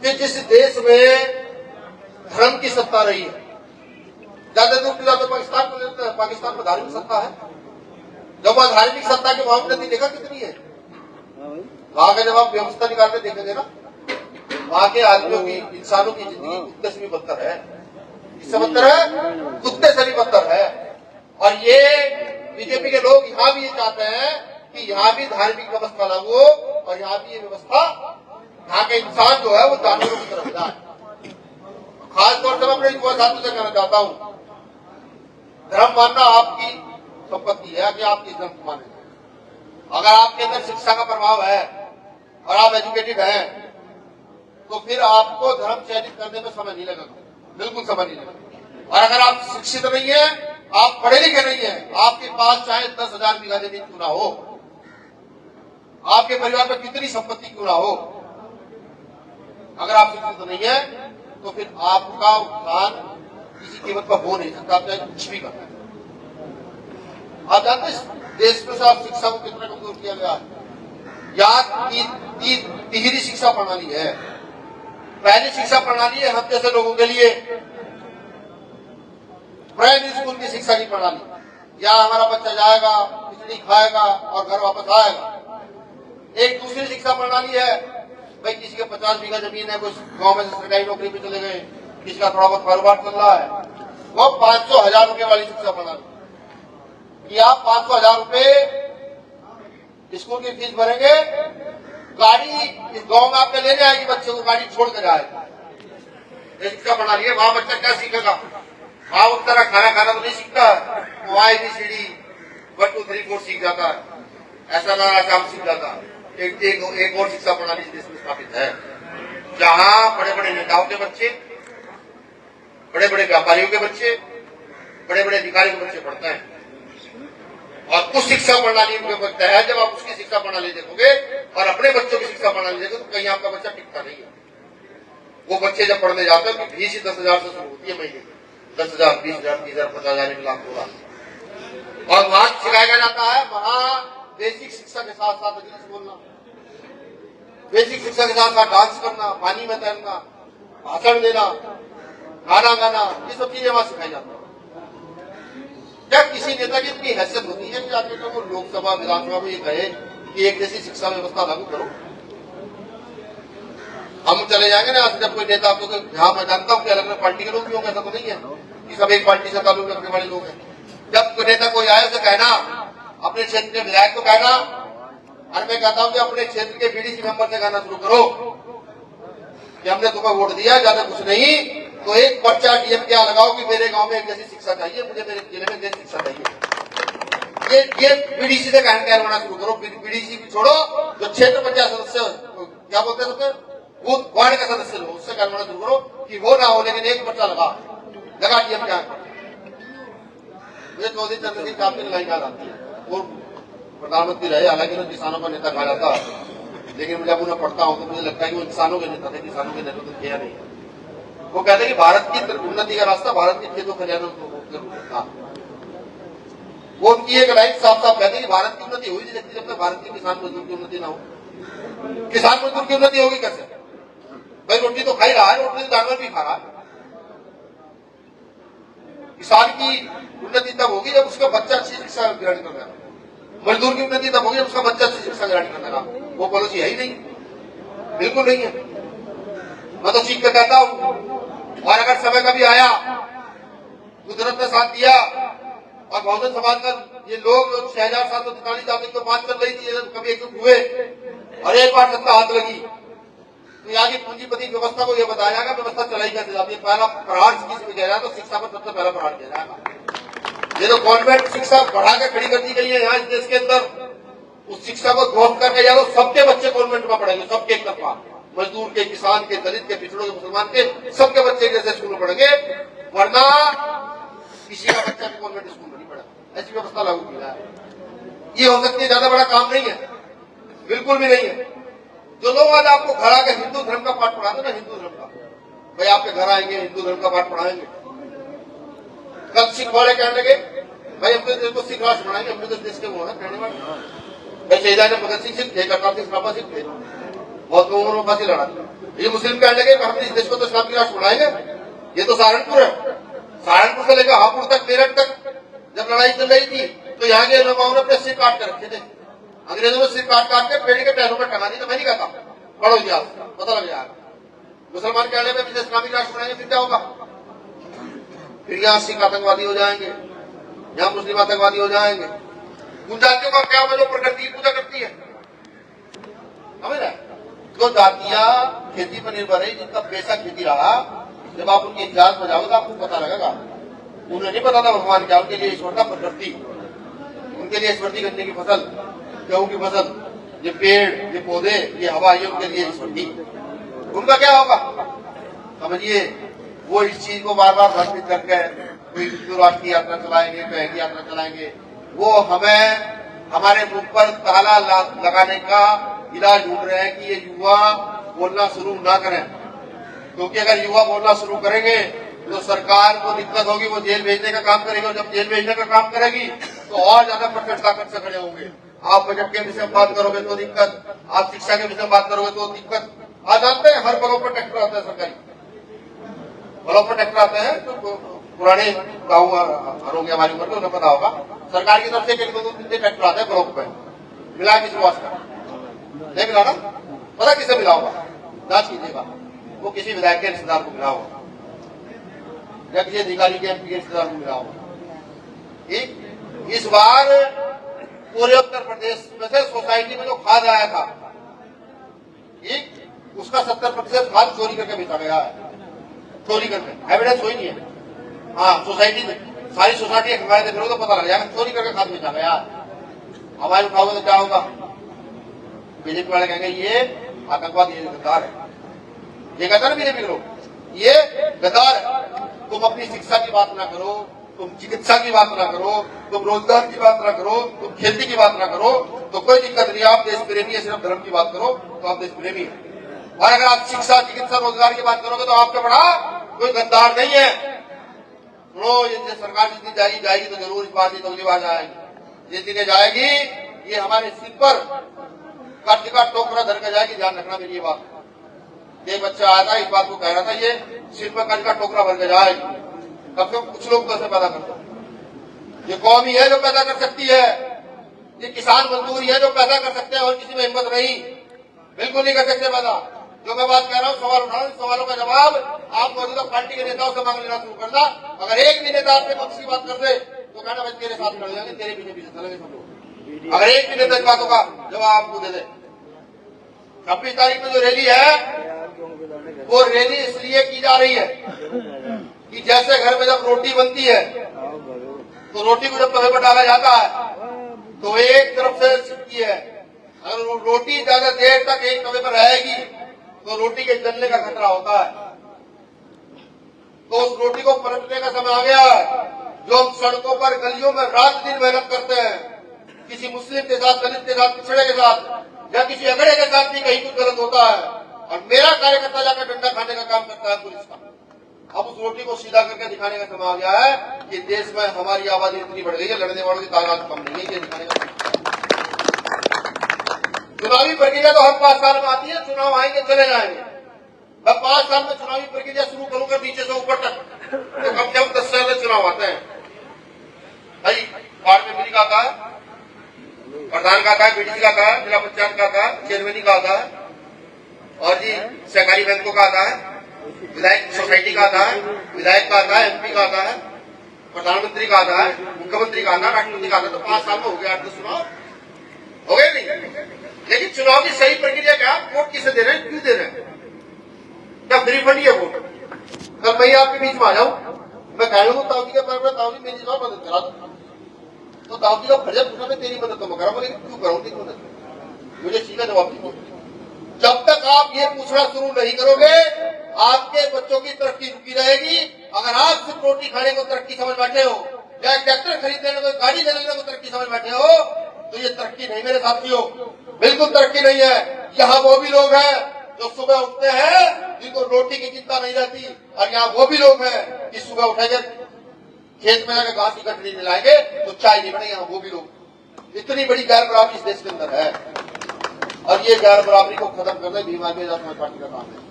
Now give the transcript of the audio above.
कि जिस देश में धर्म की सत्ता रही है, ज्यादा दूर ज्यादा पाकिस्तान को लेते हैं, पाकिस्तान में धार्मिक सत्ता है। जब वह धार्मिक सत्ता के मामले नहीं देखा कितनी है, वहां का जब आप व्यवस्था निकालने देखेंगे ना, वहां के आदमियों की, इंसानों की जिंदगी कुत्ते से भी बदतर है। इससे बदतर है, कुत्ते से भी बदतर है। और ये बीजेपी के लोग यहाँ भी ये चाहते हैं कि यहाँ भी धार्मिक व्यवस्था लागू हो और यहाँ भी ये व्यवस्था, यहाँ का इंसान जो है वो जानवरों की तरफ जाए। खास तौर से मैं अपने युवा साथियों से कहना चाहता हूँ, धर्म मानना आपकी संपत्ति है कि आपकी धर्म को माने। अगर आपके अंदर शिक्षा का प्रभाव है और आप एजुकेटेड हैं, तो फिर आपको धर्म चयनित करने में समय नहीं लगेगा, बिल्कुल समय नहीं लगेगा। और अगर आप शिक्षित नहीं है, आप पढ़े लिखे नहीं है, आपके पास चाहे 10,000 बीघा जमीन क्यों ना हो, आपके परिवार में कितनी संपत्ति क्यों ना हो, अगर आप शिक्षित नहीं है तो फिर आपका उत्थान किसी कीमत पर हो नहीं सकता, आप चाहे कुछ भी करना है। आप जानते हैं देश में साफ शिक्षा को कितना कमजोर किया गया है। यहाँ तिहरी शिक्षा प्रणाली है। पहली शिक्षा प्रणाली है हम जैसे लोगों के लिए प्राइमरी स्कूल की शिक्षा की प्रणाली। यहाँ हमारा बच्चा जाएगा, खिचड़ी खाएगा और घर वापस आएगा। एक दूसरी शिक्षा प्रणाली है, भाई किसी के 50 बीघा जमीन है, कुछ गांव में सरकारी नौकरी पे चले गए, किसी का थोड़ा बहुत कारोबार चल रहा है, वो 500,000 रुपए वाली शिक्षा प्रणाली कि आप 500,000 रुपए स्कूल की फीस भरेंगे, गाड़ी इस गांव में आपने लेने आएगी, बच्चे को गाड़ी छोड़ कर जाएगा। ये शिक्षा प्रणाली है। वहां बच्चा क्या सीखेगा? वहां उस तरह खाना खाना तो नहीं सीखता है, वहां ABCD 1 2 3 4 सीख जाता है, ऐसा ना शाम सीख जाता है। एक और शिक्षा प्रणाली देश में स्थापित है, जहां बड़े बड़े नेताओं के बच्चे, बड़े बड़े व्यापारियों के बच्चे, बड़े बड़े अधिकारियों के बच्चे पढ़ते हैं। और उस शिक्षा प्रणाली में बच्चा है, जब आप उसकी शिक्षा प्रणाली देखोगे और अपने बच्चों की शिक्षा प्रणाली देखोगे तो कहीं आपका बच्चा टिकता नहीं है। वो बच्चे जब पढ़ने जाते हैं तो फीस ही 10,000 से शुरू होती है महीने की, 10,000, 20,000, 30,000, 50,000, 1 लाख, 2 लाख। और वहां सिखाया जाता है, वहां बेसिक शिक्षा के साथ साथ इंग्लिश बोलना, बेसिक शिक्षा के साथ साथ डांस करना, पानी में तैरना, भाषण देना, गाना गाना, ये सब चीजें वहां सिखाई जाती है। क्या किसी नेता की इतनी हैसियत होती है कि आदमी को लोकसभा विधानसभा में ये कहे कि एक जैसी शिक्षा व्यवस्था लागू करो? हम चले जाएंगे ना जब कोई नेता, आपको यहाँ मैं जानता हूँ कि अलग अलग पार्टी के लोग भी होंगे, ऐसा तो नहीं है कि सब एक पार्टी से ताल्लुक रखने वाले लोग हैं। जब कोई नेता कोई आए उसे कहना, अपने क्षेत्र के विधायक को कहना, और मैं कहता हूँ कि अपने क्षेत्र के BDC मेंबर से कहना शुरू करो कि हमने तुम्हें वोट दिया, ज्यादा कुछ नहीं, तो एक पर्चा DM क्या लगाओ कि मेरे गांव में एक जैसी शिक्षा चाहिए, मुझे मेरे जिले में जैसी शिक्षा चाहिए। ये BDC से कहना शुरू करो। BDC भी छोड़ो, जो क्षेत्र पंचायत सदस्य क्या बोलते हैं सबसे, बूथ वार्ड का सदस्य लो, उससे कहना शुरू करो कि वो ना हो, लेकिन एक पर्चा लगा DM क्या। मुझे चौधरी चंद्र सिंह आपकी लगाई याद आती है, वो प्रधानमंत्री रहे, हालांकि उन्हें किसानों का नेता कहा जाता है, लेकिन जब उन्हें पढ़ता हूं तो मुझे लगता है कि वो किसानों के नेता थे, किसानों के नेतृत्व तो किया नहीं है। वो कहते हैं कि भारत की उन्नति का रास्ता भारत के खेतों खलिहानों था। वो उनकी एक लाइन साफ साफ कहते हैं कि भारत की उन्नति हुई नहीं सकती जब तक भारत के किसान मजदूर की उन्नति ना हो। किसान मजदूर की उन्नति होगी कैसे? भाई रोटी तो खा ही रहा है, रोटी तो जानवर भी खा रहा है। किसान की उन्नति तब होगी जब उसका बच्चा अच्छी शिक्षा ग्रहण कर रहा है, मजदूर की उन्नति तब होगी जब उसका बच्चा अच्छी शिक्षा ग्रहण कर रहा है। वो पॉलिसी है ही नहीं, बिल्कुल नहीं है। मैं तो सीख कर कहता हूं, और अगर समय कभी आया, कुदरत ने साथ दिया और बहुजन समाज का ये लोग 6,743 जाति को बात कर रही थी, कभी एकजुट हुए और एक बार सत्ता हाथ लगी, तो यहाँ की पूंजीपति व्यवस्था को यह बताया जाएगा व्यवस्था चलाई कैसे जाती है। पहला प्रहार किसी में किया जाए तो शिक्षा पर सबसे पहला प्रहार किया जाएगा। ये तो कॉन्वेंट शिक्षा बढ़ा के खड़ी कर दी गई है यहाँ इस देश के अंदर, उस शिक्षा को ध्वस्त करके जा तो सबके बच्चे कॉन्वेंट में पढ़ेंगे, सबके एक तरफा, मजदूर के, किसान के, दलित के, पिछड़ों के, मुसलमान के, सबके बच्चे जैसे स्कूल में पढ़ेंगे, वरना किसी का बच्चा भी कॉन्वेंट स्कूल में नहीं पढ़ा। ऐसी व्यवस्था लागू की है। ये हो सकती है, ज्यादा बड़ा काम नहीं है, बिल्कुल भी नहीं है। जो लोग आज आपको घर आकर हिंदू धर्म का पाठ पढ़ाते ना, हिंदू धर्म का, भाई आपके घर आएंगे हिंदू धर्म का पाठ पढ़ाएंगे। कल सिख वाले कहने लगे भाई हम तो सिख राष्ट्र बनाएंगे, हम तो देश के वो है कहने वाले। शहीदा भगत सिंह सिख थे, करतार सिंह सराभा सिख थे, बहुत लोगों ने फांसी लड़ा दी। ये मुस्लिम कहने लगे हम इस देश को तो इस्लाम की राष्ट्र बनाएंगे। ये तो सहारनपुर है, सहारनपुर से लेकर हापुड़ तक, मेरठ तक जब लड़ाई चल रही थी तो यहाँ के लोगों ने अपने सिर काट कर रखे थे। अंग्रेजों ने सिर काट के पेड़ के टहलों पर टंगा दी। तो मैं नहीं कहता, पढ़ो इतिहास, पता लग जाएगा। मुसलमान कहने में इस्लामिक राष्ट्र बनाएंगे फिर क्या होगा? फिर यहाँ सिख आतंकवादी हो जाएंगे, यहाँ मुस्लिम आतंकवादी हो जाएंगे। उन जातियों का क्या जो प्रकृति की पूजा करती है, समझ रहे? जो जातियां खेती पर निर्भर है, जिनका पैसा खेती रहा, जब आप उनके इतिहास में जाओगे तो आपको पता लगेगा उन्हें नहीं पता था भगवान क्या, उनके लिए ईश्वर था प्रकृति, उनके लिए ईश्वर थी गन्ने की फसल, गेहूं की फसल, ये पेड़, ये पौधे, ये हवा, ये उनके लिए ईश्वर थी। उनका क्या होगा समझिए? वो इस चीज को बार बार भ्रमित करके कोई हिंदू राष्ट्र की यात्रा चलाएंगे, की यात्रा चलाएंगे, वो हमें हमारे मुख पर ताला लगाने का इलाज ढूंढ रहे हैं कि ये युवा बोलना शुरू ना करें। क्योंकि अगर युवा बोलना शुरू करेंगे तो सरकार को दिक्कत होगी, वो जेल भेजने का काम करेगी, और जब जेल भेजने का काम करेगी तो और ज्यादा परफेक्ट ताकत से खड़े होंगे। आप बजट के विषय में बात करोगे तो दिक्कत, आप शिक्षा के विषय में बात करोगे तो दिक्कत। आज जानते हैं हर बलों पर ट्रैक्टर आता है, सरकारी बलों पर ट्रैक्टर आते हैं। तो पुराने होंगे हमारी उम्र में, उन्हें पता होगा सरकार की तरफ से कितने ट्रैक्टर आते हैं बलों पे, मिला की शुरुआत का नहीं मिला ना? पता किसे मिला होगा? जांच कीजिएगा। वो किसी विधायक के रिश्तेदार को मिला होगा या किसी अधिकारी के एमपी के रिश्तेदार को मिला होगा। इस बार पूरे उत्तर प्रदेश में से सोसाइटी में जो खाद आया था, उसका 70% खाद चोरी करके बेचा गया है। चोरी करके एविडेंस कोई नहीं है। हाँ, सोसाइटी में सारी सोसाइटी खंगाए फिर तो पता लग जाएगा चोरी करके खाद बेचा गया। हमारे उठाओगे तो क्या होगा? बीजेपी वाले कहेंगे ये आतंकवादी, ये गद्दार है। ये कहता है ना बीजेपी लोग, ये गद्दार है। तुम अपनी शिक्षा की बात ना करो, तुम चिकित्सा की बात ना करो, तुम रोजगार की बात ना करो, तुम खेती की बात ना करो, तो कोई दिक्कत नहीं। आप देश प्रेमी है, सिर्फ धर्म की बात करो तो आप देश प्रेमी है। और अगर आप शिक्षा, चिकित्सा, रोजगार की बात करोगे तो आपके बड़ा कोई गद्दार नहीं है। सुनो, ये सरकार जितनी जाएगी तो जरूर इस बात की अगली बार जाएगी। जितनी जाएगी ये हमारे सिर पर कर्ज का टोकरा धर कर जाएगी। ध्यान रखना मेरी ये बात। एक बच्चा आया था, इस बात को कह रहा था, ये सिर पर कर्ज का टोकरा भर के जाएगी। कम से कम कुछ लोग तो ऐसे पैदा करते हैं। ये कौम ही है जो पैदा कर सकती है, ये किसान मजदूर है जो पैदा कर सकते हैं, और किसी में हिम्मत नहीं, बिल्कुल नहीं कर सकते पैदा। जो मैं बात कह रहा हूँ, सवाल उठा रहा हूँ, सवालों का जवाब आप मौजूदा पार्टी के नेताओं से मांग लेना शुरू करना। अगर एक भी नेता अपने पक्ष की बात कर दे तो कहना भाई तेरे साथ खड़े जाएंगे, तेरे पीछे पीछे चलेंगे सब लोग। अगर एक भी नेता इस बातों का जवाब आपको दे दे। 26 तारीख में जो रैली है वो रैली इसलिए की जा रही है कि जैसे घर में जब रोटी बनती है तो रोटी को जब तवे पर डाला जाता है तो एक तरफ से सिकती है। अगर रोटी ज्यादा देर तक एक तवे पर रहेगी तो रोटी के जलने का खतरा होता है। तो उस रोटी को पलटने का समय आ गया है। जो हम सड़कों पर गलियों में रात दिन मेहनत करते हैं, किसी मुस्लिम के साथ, दलित के साथ, पिछड़े के साथ या किसी अगड़े के साथ भी कहीं कुछ गलत होता है और मेरा कार्यकर्ता जाकर डंडा खाने का काम करता है पुलिस का। अब उस रोटी को सीधा करके दिखाने का समय आ गया है कि देश में हमारी आबादी इतनी बढ़ गई है, लड़ने वालों की तादाद कम नहीं है, ये दिखाने का। चुनावी प्रक्रिया तो हर 5 साल में आती है, चुनाव आएंगे चले जाएंगे। मैं 5 साल में चुनावी प्रक्रिया शुरू करूंगा नीचे से ऊपर तक तो कम से कम 10 साल में चुनाव आते हैं। भाई वार्ड मेंबरी का आता है, प्रधान का आता है, बीडीसी का आता है, जिला पंचायत का आता है, चेयरमैन का आता है, और जी सहकारी बैंकों का आता है, विधायक सोसाइटी का आता है, विधायक का आता है, एमपी का आता है, प्रधानमंत्री का आता है, मुख्यमंत्री का आता है, राष्ट्रपति का आता है। तो 5 साल में हो गया 8-10 चुनाव हो गए नहीं। लेकिन चुनाव की सही प्रक्रिया क्या? वोट किसे दे रहे हैं, क्यों दे रहे हैं? क्या फ्री फंड है वोट? कल मैं आपके बीच में आ जाऊं, मैं कह लूंगा ताऊजी के पैर में, ताऊजी मेरी जवाब मदद करा दो, तो ताऊजी का फर्ज पूछा मैं तेरी मदद तो मैं करा, बोले क्यों कराऊं तेरी मदद? मुझे सीधा जवाब दीजिए। जब तक आप ये पूछना शुरू नहीं करोगे आपके बच्चों की तरक्की रुकी रहेगी। अगर आप सिर्फ रोटी खाने को तरक्की समझ बैठे हो या ट्रैक्टर खरीदने को, गाड़ी खरीदने को तरक्की समझ बैठे हो तो ये तरक्की नहीं मेरे साथियों, बिल्कुल तरक्की नहीं है। यहाँ वो भी लोग हैं जो सुबह उठते हैं जिनको रोटी की चिंता नहीं रहती, और यहाँ वो भी लोग हैं कि सुबह उठेंगे खेत में जाकर घास की गठरी मिलाएंगे तो चाय नहीं बनेगी। यहाँ वो भी लोग। इतनी बड़ी गैर बराबरी इस देश के अंदर है और ये गैर बराबरी को खत्म करना भीम आर्मी पार्टी का काम है।